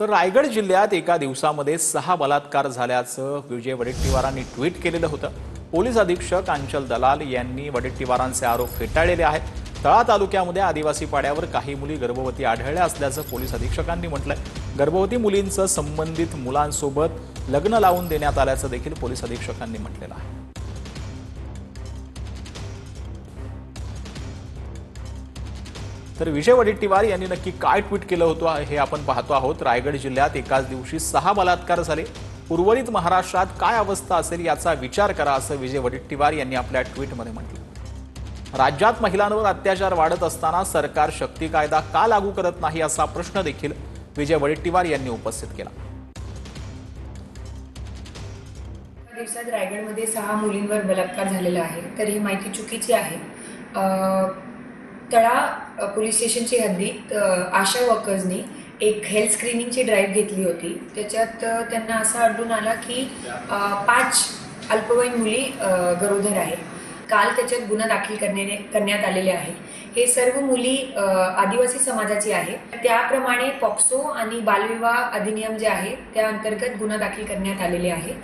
तर रायगड जिल्ह्यात एका दिवसामध्ये 6 बलात्कार झाल्याचं विजय वडेट्टीवारांनी ट्विट केलेलं होतं। पोलीस अधीक्षक अंचल दलाल यांनी वडेट्टीवारांचे आरोप फेटाळलेले आहेत। तळा तालुक्यामध्ये आदिवासी पाड्यावर काही मुली गर्भवती आढळल्या असल्याचं पोलीस अधीक्षकांनी म्हटलंय। गर्भवती मुलींचं संबंधित मुलांसोबत लग्न लावून देण्यात आल्याचं देखील पोलीस अधीक्षकांनी म्हटलेलं आहे। तर विजय वडेट्टीवार यांनी नक्की काय ट्विट केलं होतं हे आपण पाहतो आहोत। रायगड जिल्ह्यात एकाच दिवशी 6 बलात्कार झाले। उर्वरित महाराष्ट्रात काय अवस्था असेल याचा विचार करा असं विजय वडेट्टीवार यांनी आपल्या ट्विटमध्ये म्हटलं। राज्यात महिलांवर अत्याचार वाढत असताना सरकार शक्ती कायदा का लागू करत नाही असा प्रश्न देखील विजय वडेट्टीवार यांनी उपस्थित केला। दिवसात रायगडमध्ये 6 मुलींवर बलात्कार झालेला आहे, तर ही माहिती चुकीची आहे। तळा पोलीस स्टेशनची हद्दीत आशा वर्कर्सनी एक हेल्थ स्क्रीनिंगची ड्राईव्ह घेतली होती। त्याच्यात त्यांना असं आढळून आलं की 5 अल्पवयीन मुली गरोदर आहे। काल त्याच्यात गुन्हा दाखल करण्यात आलेले आहे। हे सर्व मुली आदिवासी समाजाची आहे। त्याप्रमाणे पॉक्सो आणि बालविवाह अधिनियम जे आहे त्या अंतर्गत गुन्हा दाखल करण्यात आलेले आहे।